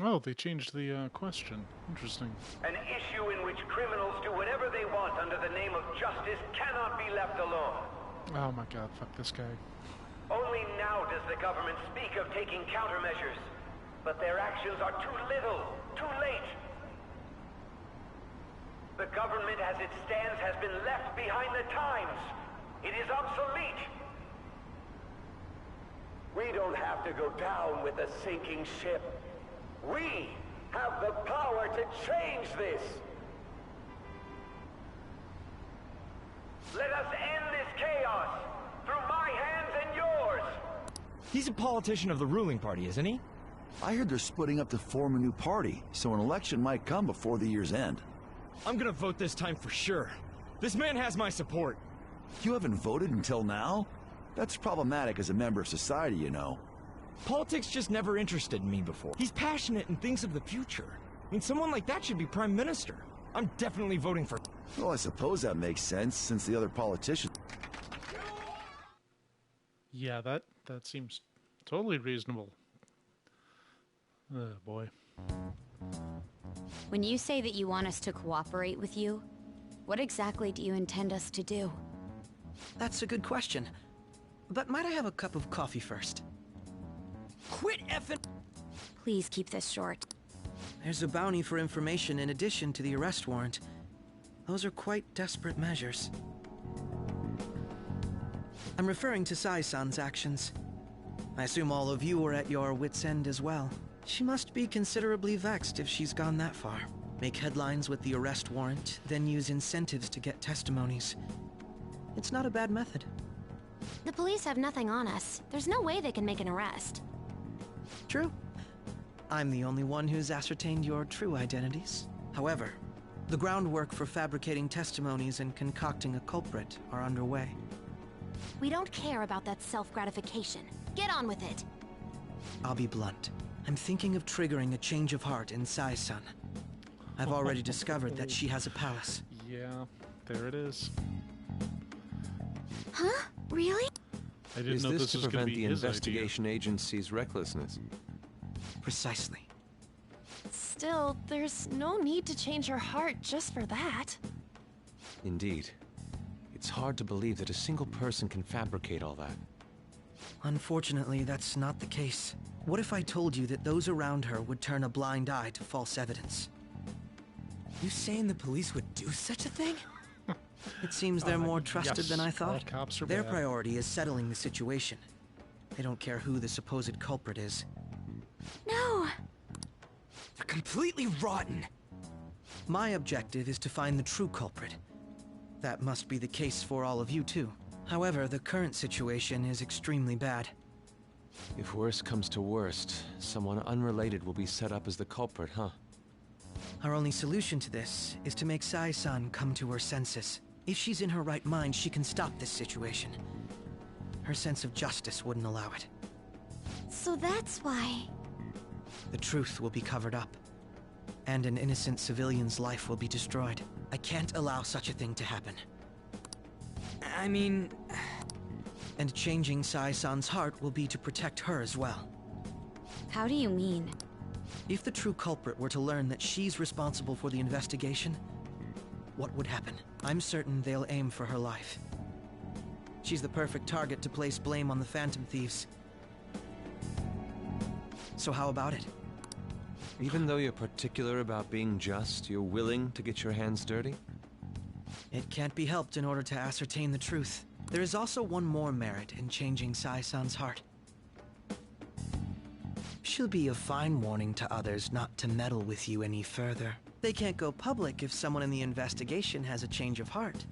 Oh, they changed the question. Interesting. An issue in which criminals do whatever they want under the name of justice cannot be left alone. Oh my god, fuck this guy. Only now does the government speak of taking countermeasures. But their actions are too little, too late. The government as it stands has been left behind the times. It is obsolete. We don't have to go down with a sinking ship. We have the power to change this. Let us end this chaos through my hands and yours. He's a politician of the ruling party, isn't he? I heard they're splitting up to form a new party, so an election might come before the year's end. I'm gonna vote this time for sure. This man has my support. You haven't voted until now? That's problematic as a member of society, you know. Politics just never interested me before. He's passionate and thinks of the future. I mean, someone like that should be prime minister. I'm definitely voting for... Well, I suppose that makes sense, since the other politicians... Yeah, that seems totally reasonable. Oh, boy. When you say that you want us to cooperate with you, what exactly do you intend us to do? That's a good question. But might I have a cup of coffee first? Quit effing... Please keep this short. There's a bounty for information in addition to the arrest warrant. Those are quite desperate measures. I'm referring to Sai-san's actions. I assume all of you are at your wits' end as well. She must be considerably vexed if she's gone that far. Make headlines with the arrest warrant, then use incentives to get testimonies. It's not a bad method. The police have nothing on us. There's no way they can make an arrest. True. I'm the only one who's ascertained your true identities. However, the groundwork for fabricating testimonies and concocting a culprit are underway. We don't care about that self-gratification. Get on with it. I'll be blunt. I'm thinking of triggering a change of heart in Sai-san. I've already discovered that she has a palace. Yeah, there it is. Huh? Really? I didn't Is know this this to was going to prevent be the his investigation agency's recklessness? Precisely. Still, there's no need to change her heart just for that. Indeed. It's hard to believe that a single person can fabricate all that. Unfortunately, that's not the case. What if I told you that those around her would turn a blind eye to false evidence? You saying the police would do such a thing? It seems they're more trusted yes, than I all thought. cops are Their bad. priority is settling the situation. They don't care who the supposed culprit is. No! They're completely rotten. My objective is to find the true culprit. That must be the case for all of you too. However, the current situation is extremely bad. If worst comes to worst, someone unrelated will be set up as the culprit, huh? Our only solution to this is to make Sai-san come to her senses. If she's in her right mind, she can stop this situation. Her sense of justice wouldn't allow it. So that's why... The truth will be covered up, and an innocent civilian's life will be destroyed. I can't allow such a thing to happen. I mean... And changing Sai-san's heart will be to protect her as well. How do you mean? If the true culprit were to learn that she's responsible for the investigation, what would happen? I'm certain they'll aim for her life. She's the perfect target to place blame on the Phantom Thieves. So how about it? Even though you're particular about being just, you're willing to get your hands dirty? It can't be helped in order to ascertain the truth. There is also one more merit in changing Sai-san's heart. She'll be a fine warning to others not to meddle with you any further. They can't go public if someone in the investigation has a change of heart.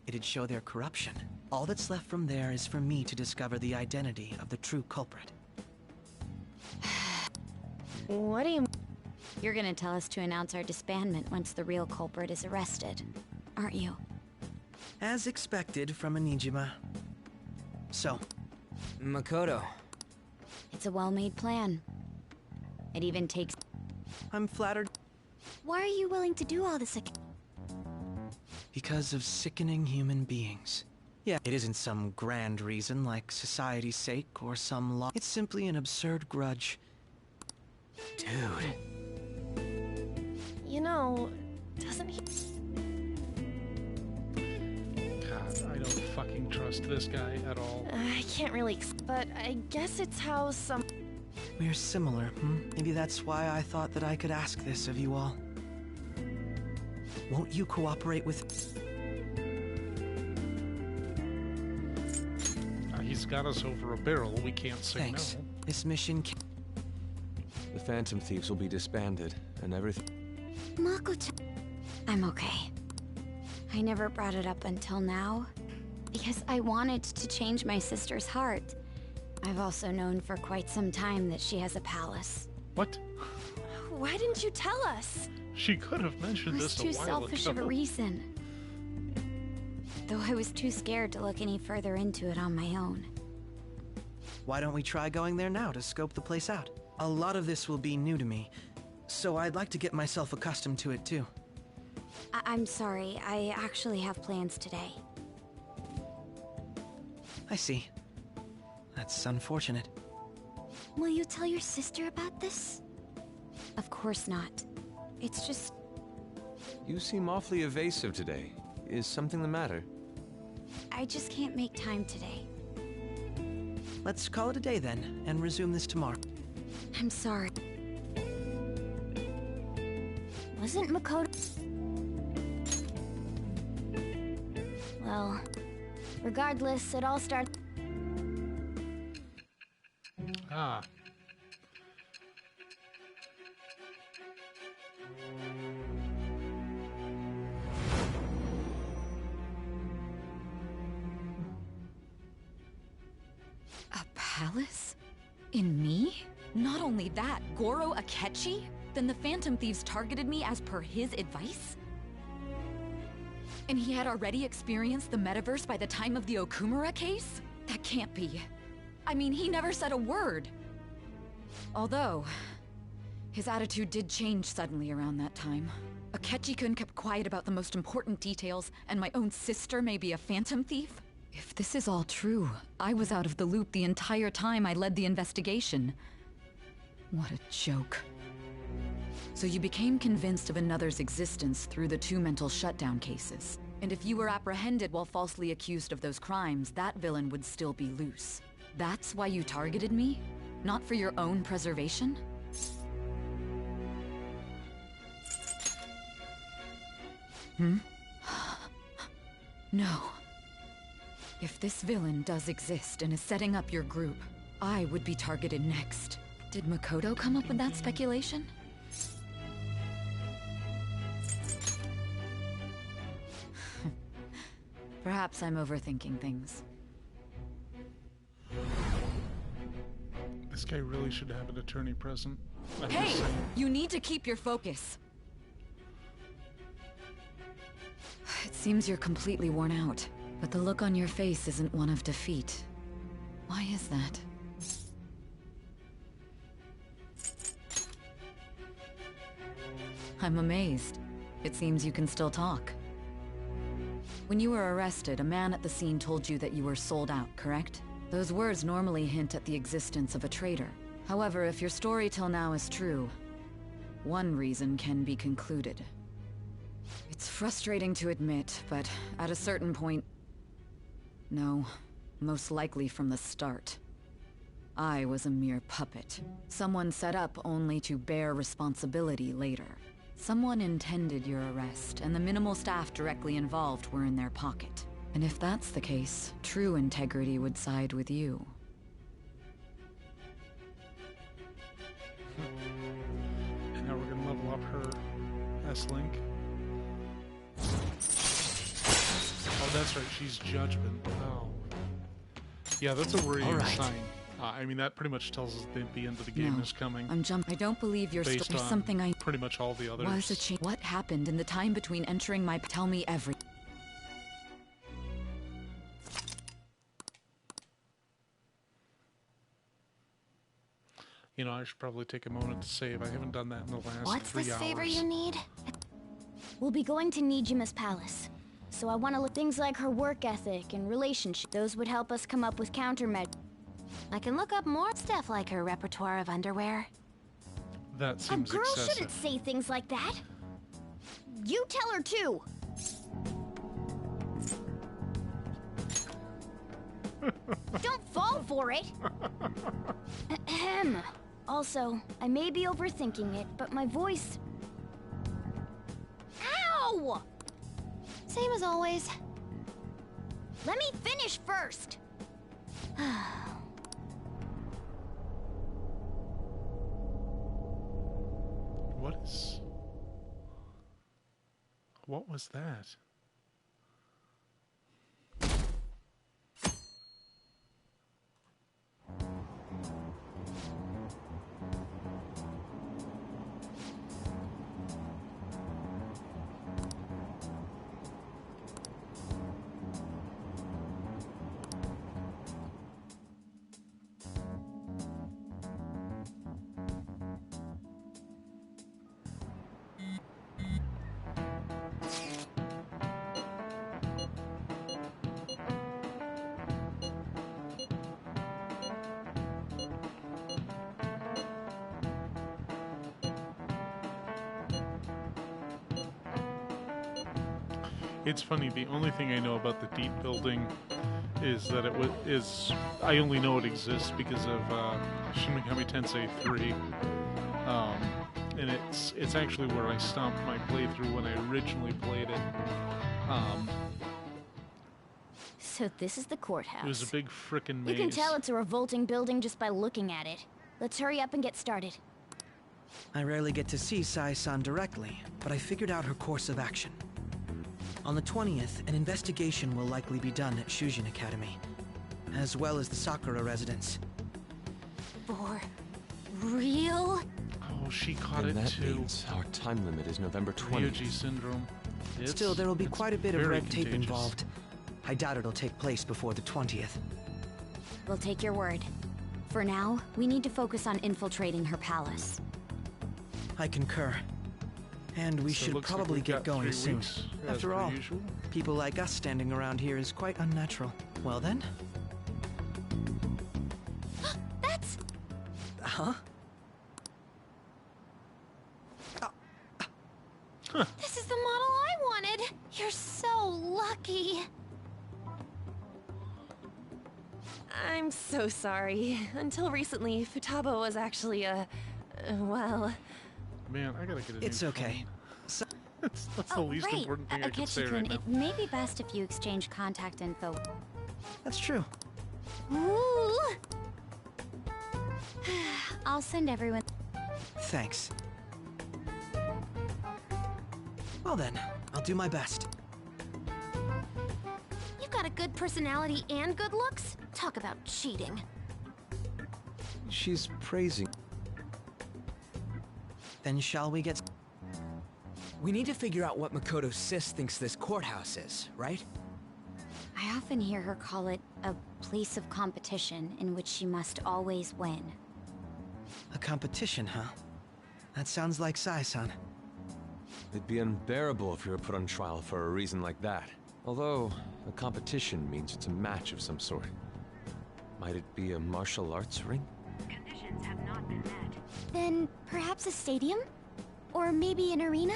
It'd show their corruption. All that's left from there is for me to discover the identity of the true culprit. What do you... You're gonna tell us to announce our disbandment once the real culprit is arrested, aren't you? As expected from a Nijima. So, Makoto. It's a well-made plan. It even takes... I'm flattered Why are you willing to do all this because of sickening human beings. Yeah, it isn't some grand reason like society's sake or some law. It's simply an absurd grudge. Dude. You know, doesn't he? God, I don't fucking trust this guy at all. I can't really, but I guess it's how some. We're similar, Maybe that's why I thought that I could ask this of you all. Won't you cooperate with... He's got us over a barrel. We can't say Thanks. no. This mission The Phantom Thieves will be disbanded, and everything. Mako-chan. I'm okay. I never brought it up until now, because I wanted to change my sister's heart. I've also known for quite some time that she has a palace. What? Why didn't you tell us? She could have mentioned It was this a too while selfish of a ago. reason. Though I was too scared to look any further into it on my own. Why don't we try going there now to scope the place out? A lot of this will be new to me, so I'd like to get myself accustomed to it too. I'm sorry, I actually have plans today. I see. That's unfortunate. Will you tell your sister about this? Of course not. It's just... You seem awfully evasive today. Is something the matter? I just can't make time today. Let's call it a day then, and resume this tomorrow. I'm sorry. Wasn't Makoto... Well, regardless, it all started... Ah. A palace? In me? Not only that, Goro Akechi? Then the Phantom Thieves targeted me as per his advice? And he had already experienced the metaverse by the time of the Okumura case? That can't be. I mean, he never said a word. Although, his attitude did change suddenly around that time. Akechi-kun kept quiet about the most important details, and my own sister may be a Phantom Thief? If this is all true, I was out of the loop the entire time I led the investigation. What a joke. So you became convinced of another's existence through the 2 mental shutdown cases. And if you were apprehended while falsely accused of those crimes, that villain would still be loose. That's why you targeted me? Not for your own preservation? No. If this villain does exist and is setting up your group, I would be targeted next. Did Makoto come up with that speculation? Perhaps I'm overthinking things. This guy really should have an attorney present. I'm just Hey! saying. You need to keep your focus. It seems you're completely worn out, but the look on your face isn't one of defeat. Why is that? I'm amazed. It seems you can still talk. When you were arrested, a man at the scene told you that you were sold out, correct? Those words normally hint at the existence of a traitor. However, if your story till now is true, one reason can be concluded. It's frustrating to admit, but at a certain point... No, most likely from the start. I was a mere puppet. Someone set up only to bear responsibility later. Someone intended your arrest, and the minimal staff directly involved were in their pocket. And if that's the case, true integrity would side with you. And now we're gonna level up her S-Link. Oh, that's right, she's Judgment. Oh. Yeah, that's a worrying sign. I mean, that pretty much tells us that the end of the game is coming. I don't believe your based story. on Something I... pretty much all the others. Was a change. What happened in the time between entering my... Tell me every... You know, I should probably take a moment to save. I haven't done that in the last What's 3 this hours. favor you need? We'll be going to Nijima's palace. So I want to look things like her work ethic and relationship. Those would help us come up with countermeasures. I can look up more stuff like her repertoire of underwear. That seems A girl excessive. shouldn't say things like that. You tell her too. Don't fall for it. Ahem. Also, I may be overthinking it, but my voice... Ow! Same as always. Let me finish first. What was that? It's funny, the only thing I know about the Deep building is that I only know it exists because of Shin Megami Tensei 3. And it's actually where I stopped my playthrough when I originally played it. So this is the courthouse. It was a big frickin' maze. You can tell it's a revolting building just by looking at it. Let's hurry up and get started. I rarely get to see Sai-san directly, but I figured out her course of action. On the 20th, an investigation will likely be done at Shujin Academy, as well as the Sakura residence. For real? Oh, she caught And it that too. means our time limit is November 20th. Ryoji syndrome. Still, there will be quite a bit of very red tape contagious. involved. I doubt it'll take place before the 20th. We'll take your word. For now, we need to focus on infiltrating her palace. I concur. And we So it should looks like probably we've get got going 3 soon. weeks, as After per all, usual. people like us standing around here is quite unnatural. Well then? That's... Huh? This is the model I wanted! You're so lucky! I'm so sorry. Until recently, Futaba was actually well... Man, I gotta get a It's new okay. phone. That's the least right. important thing I can say right Akechi-kun, now. it may be best if you exchange contact info. That's true. Ooh! I'll send everyone... Thanks. Well then, I'll do my best. You've got a good personality and good looks? Talk about cheating. She's praising. Then shall we get... We need to figure out what Makoto Sis thinks this courthouse is, right? I often hear her call it a place of competition in which she must always win. A competition, huh? That sounds like Sai-san. It'd be unbearable if you were put on trial for a reason like that. Although, a competition means it's a match of some sort. Might it be a martial arts ring? Conditions have not been met. Then perhaps a stadium? Or maybe an arena?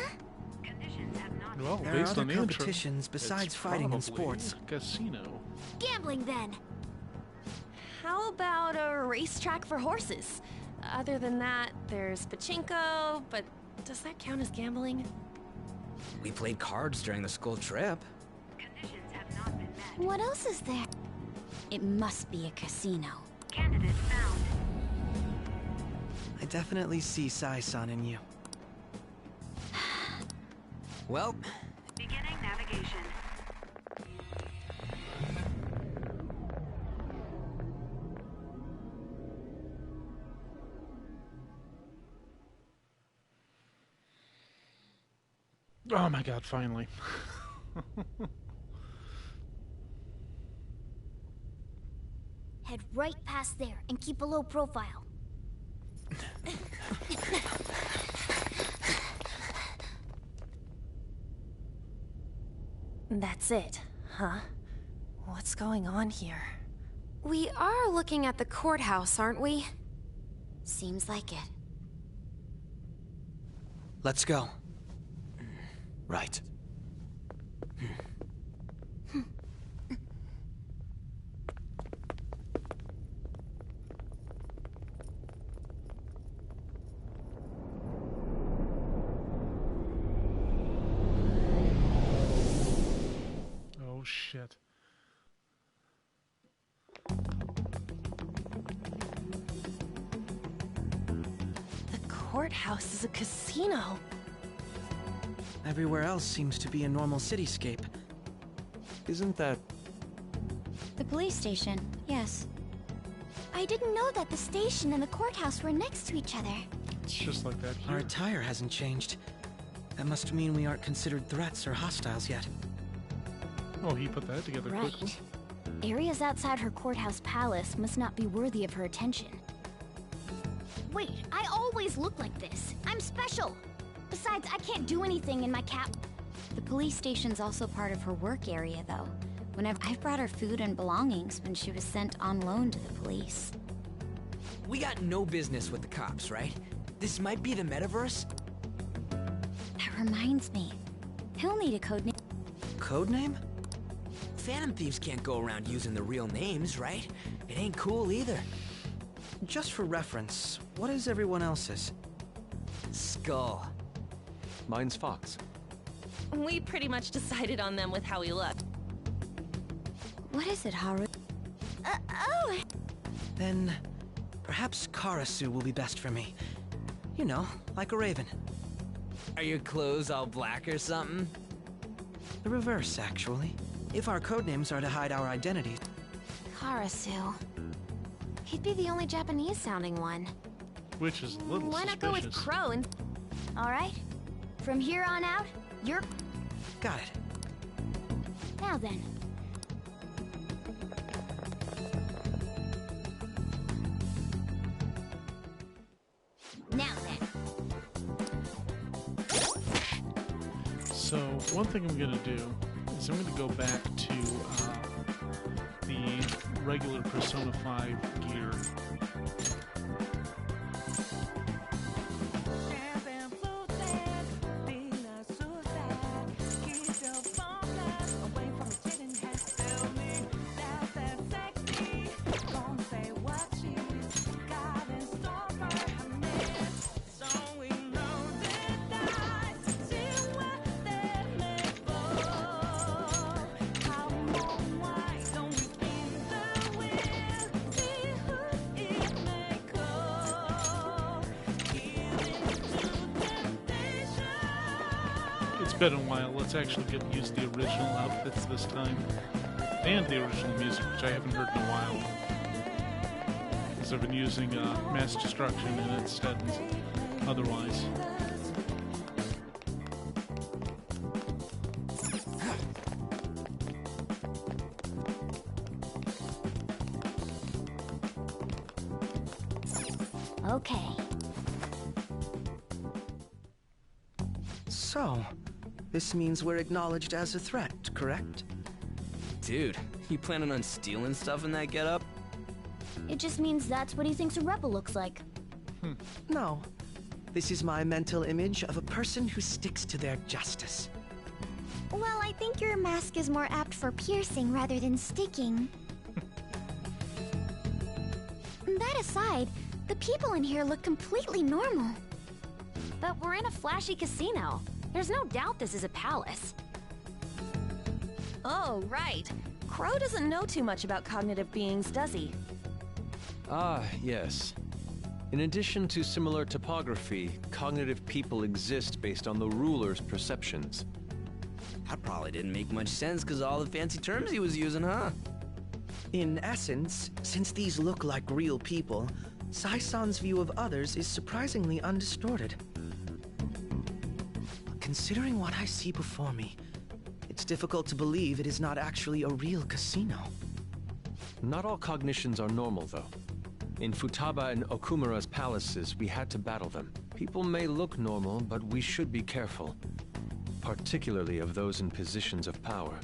Conditions have not Well, There are based other on the intro, competitions besides it's fighting and probably sports. a casino. Gambling then! How about a racetrack for horses? Other than that, there's pachinko, but does that count as gambling? We played cards during the school trip. Conditions have not been met. What else is there? It must be a casino. Candidate found. I definitely see Sai-san in you. Well, Beginning navigation. Oh my god, finally. Head right past there and keep a low profile. That's it, huh? What's going on here? We are looking at the courthouse, aren't we? Seems like it. Let's go. Right. Oh shit. The courthouse is a casino. Everywhere else seems to be a normal cityscape. Isn't that... The police station, yes. I didn't know that the station and the courthouse were next to each other. It's just like that Our here. attire hasn't changed. That must mean we aren't considered threats or hostiles yet. Oh, he put that together quickly. Right. Areas outside her courthouse palace must not be worthy of her attention. Wait, I always look like this. I'm special. Besides, I can't do anything in my cap. The police station's also part of her work area, though. Whenever I've brought her food and belongings when she was sent on loan to the police. We got no business with the cops, right? This might be the metaverse? That reminds me. He'll need a code name. Codename? Phantom thieves can't go around using the real names, right? It ain't cool either. Just for reference, what is everyone else's? Skull. Mine's Fox. We pretty much decided on them with how we look. What is it, Haru? Oh! Then perhaps Karasu will be best for me. You know, like a raven. Are your clothes all black or something? The reverse, actually. If our codenames are to hide our identities. Karasu. He'd be the only Japanese-sounding one. Which is a little Why not go with suspicious. Crow and... All right. From here on out, you're... Got it. Now then. Now then. So, one thing I'm gonna do is I'm gonna go back to the regular Persona 5 gear. It's been a while. Let's actually use the original outfits this time. And the original music, which I haven't heard in a while. Because I've been using Mass Destruction in its stead otherwise. Okay. So, this means we're acknowledged as a threat, correct? Dude, you planning on stealing stuff in that getup? It just means that's what he thinks a rebel looks like. No. This is my mental image of a person who sticks to their justice. Well, I think your mask is more apt for piercing rather than sticking. That aside, the people in here look completely normal. But we're in a flashy casino. There's no doubt this is a palace. Oh, right. Crow doesn't know too much about cognitive beings, does he? Ah, yes. In addition to similar topography, cognitive people exist based on the ruler's perceptions. That probably didn't make much sense because of all the fancy terms he was using, huh? In essence, since these look like real people, Sai-san's view of others is surprisingly undistorted. Considering what I see before me, it's difficult to believe it is not actually a real casino. Not all cognitions are normal, though. In Futaba and Okumura's palaces, we had to battle them. People may look normal, but we should be careful. Particularly of those in positions of power.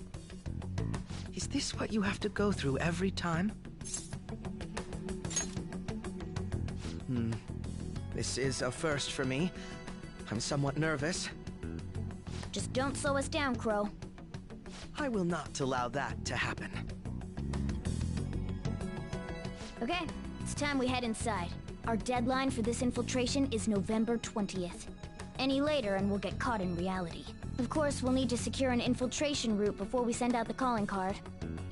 Is this what you have to go through every time? This is a first for me. I'm somewhat nervous. Just don't slow us down, Crow. I will not allow that to happen. Okay, it's time we head inside. Our deadline for this infiltration is November 20th. Any later and we'll get caught in reality. Of course, we'll need to secure an infiltration route before we send out the calling card.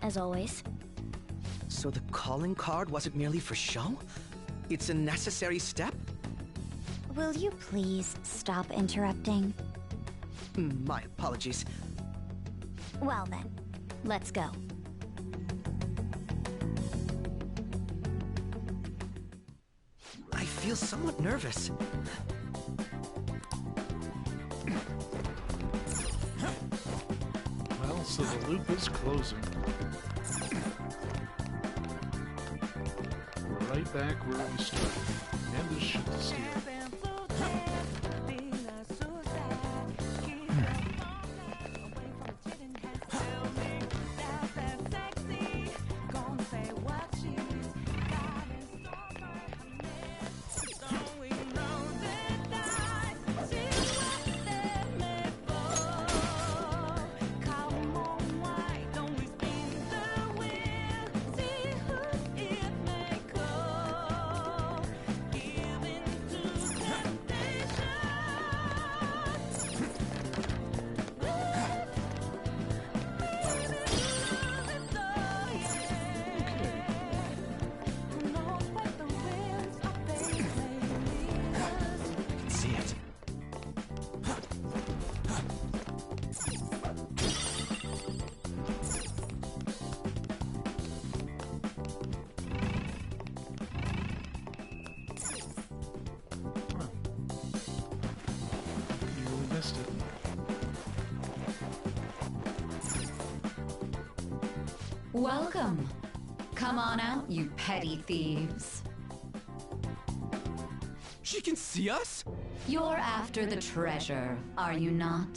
As always. So the calling card wasn't merely for show? It's a necessary step? Will you please stop interrupting? My apologies. Well then, let's go. I feel somewhat nervous. Well, so the loop is closing. We're right back where we started. And there's shit to steal. Welcome. Come on out, you petty thieves. She can see us? You're after the treasure, are you not?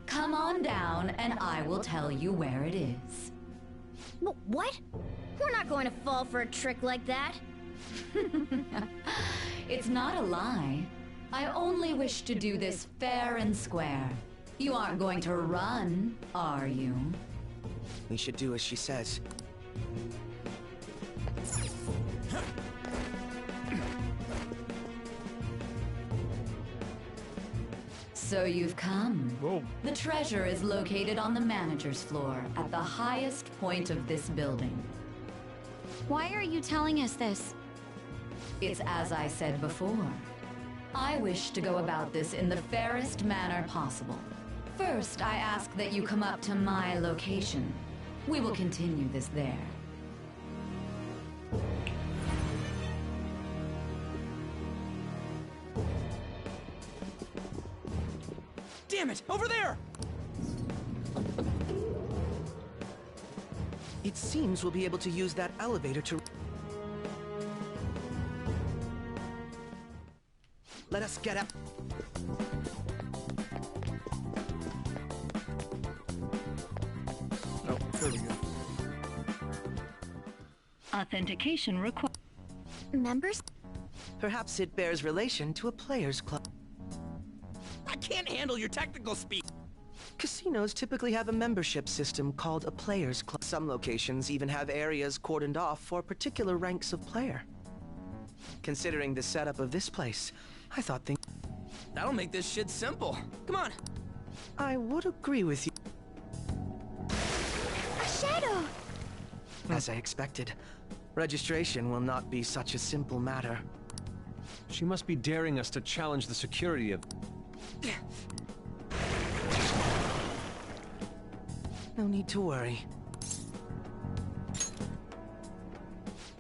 Come on down and I will tell you where it is. What? We're not going to fall for a trick like that. It's not a lie. I only wish to do this fair and square. You aren't going to run, are you? We should do as she says. So you've come. Whoa. The treasure is located on the manager's floor at the highest point of this building. Why are you telling us this? It's as I said before. I wish to go about this in the fairest manner possible. First, I ask that you come up to my location. We will continue this there. Damn it! Over there! It seems we'll be able to use that elevator to... Let us get up. Oh, there we go. Authentication required. Members? Perhaps it bears relation to a players' club. I can't handle your technical speak. Casinos typically have a membership system called a players' club. Some locations even have areas cordoned off for particular ranks of player. Considering the setup of this place, I thought things... That'll make this shit simple. Come on. I would agree with you. A shadow! As I expected, registration will not be such a simple matter. She must be daring us to challenge the security of... No need to worry.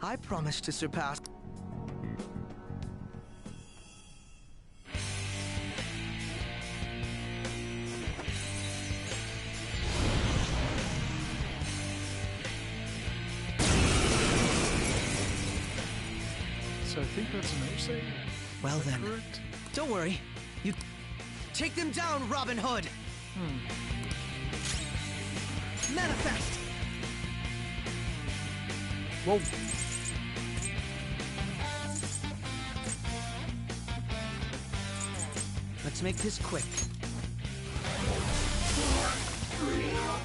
I promise to surpass... So I think that's an O-save. Well Is that then, correct? don't worry. You... Take them down, Robin Hood! Manifest! Whoa. Let's make this quick.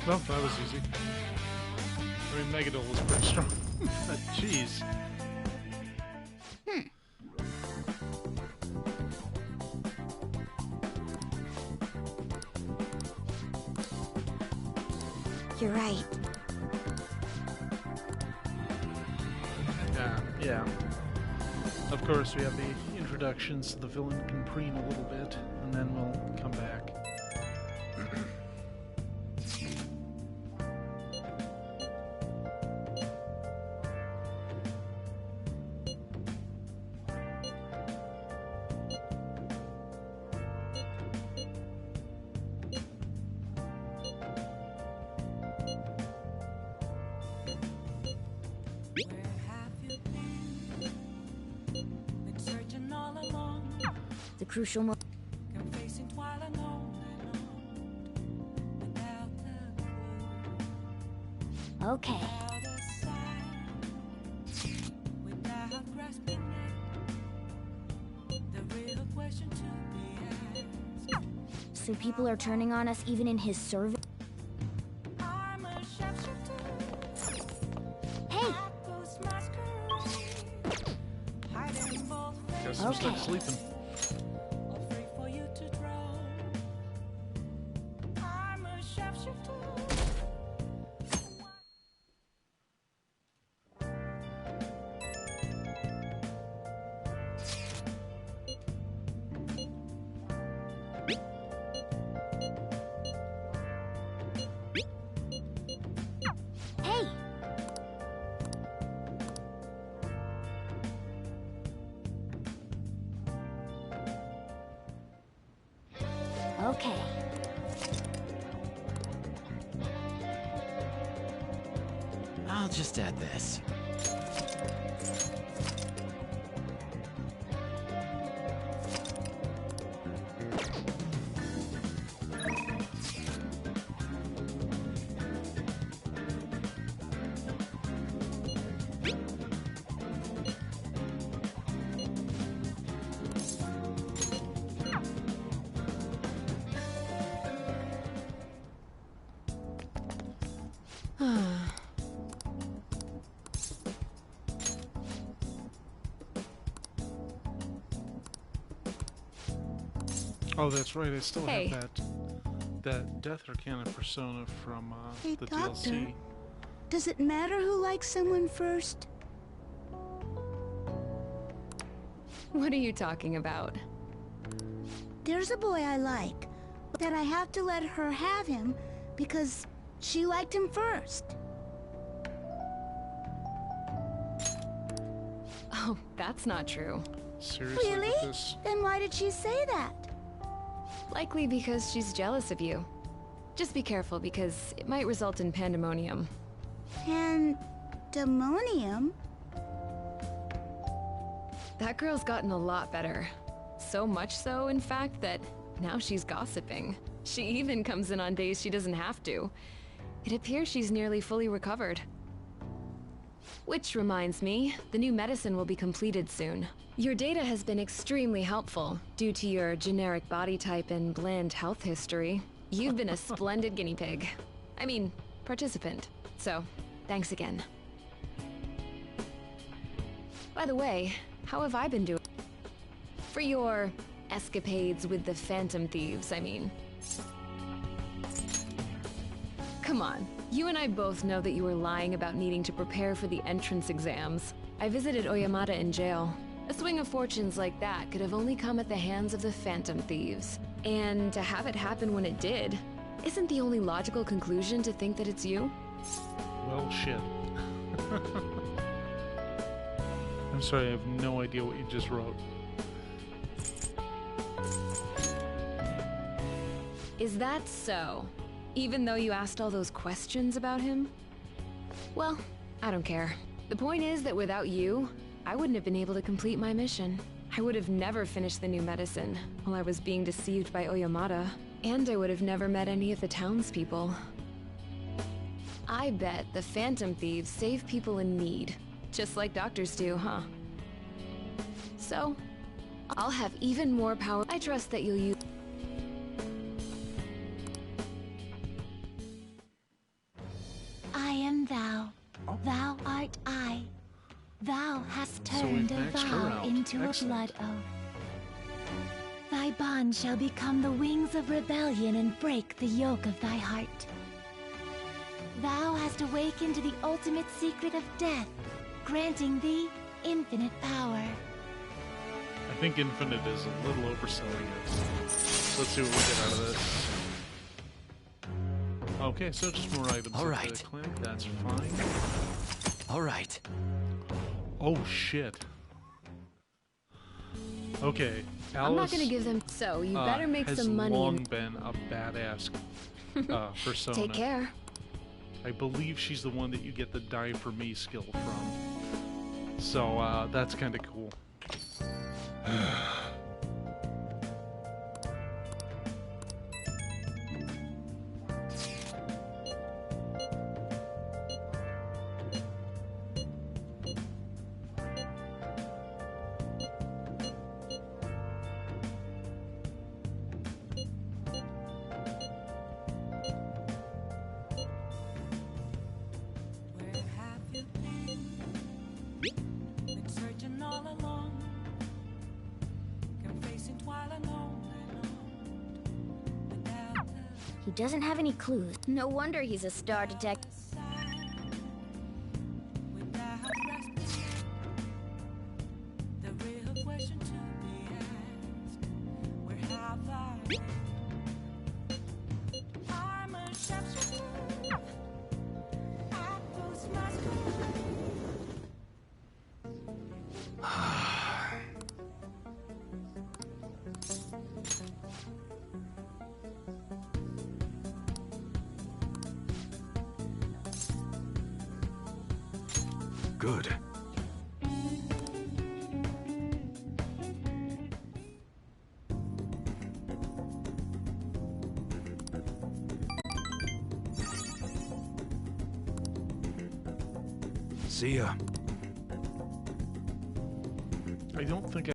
Well, that was easy. I mean, Megadol was pretty strong. But jeez. You're right. Yeah. Of course, we have the introductions to the villain can preen a little bit, and then we'll come back. The crucial moment. Okay. So people are turning on us even in his service? Hey! Guess I'm stuck sleeping. Hey! Okay. I'll just add this. Oh, that's right. I still Hey. have that Death Arcana persona from Hey, the Doctor. DLC. Does it matter who likes someone first? What are you talking about? There's a boy I like, that I have to let her have him because she liked him first. Oh, that's not true. Seriously, Really? with this? Then why did she say that? Likely because she's jealous of you. Just be careful because it might result in pandemonium. Pandemonium? That girl's gotten a lot better. So much so, in fact, that now she's gossiping. She even comes in on days she doesn't have to. It appears she's nearly fully recovered. Which reminds me, the new medicine will be completed soon. Your data has been extremely helpful due to your generic body type and bland health history. You've been a splendid guinea pig. I mean, participant. So, thanks again. By the way, how have I been doing? For your escapades with the Phantom Thieves, I mean. Come on, you and I both know that you were lying about needing to prepare for the entrance exams. I visited Oyamata in jail. A swing of fortunes like that could have only come at the hands of the Phantom Thieves. And to have it happen when it did, isn't the only logical conclusion to think that it's you? Well, shit. I'm sorry, I have no idea what you just wrote. Is that so? Even though you asked all those questions about him? Well, I don't care. The point is that without you, I wouldn't have been able to complete my mission. I would have never finished the new medicine while I was being deceived by Oyamata, and I would have never met any of the townspeople. I bet the Phantom Thieves save people in need, just like doctors do, huh? So, I'll have even more power. I trust that you'll use... her out. Into Excellent. a blood oath. Thy bond shall become the wings of rebellion and break the yoke of thy heart. Thou hast awakened to the ultimate secret of death, granting thee infinite power. I think infinite is a little overselling it. Let's see what we get out of this. Okay, so just more items All at right. the clinic. That's fine. All right. Oh shit. Okay, Alice. I'm not gonna give them. So you better make some money. Has long been a badass persona. Take care. I believe she's the one that you get the die for me skill from. So that's kind of cool. He doesn't have any clues. No wonder he's a star detective. Good. See ya. I don't think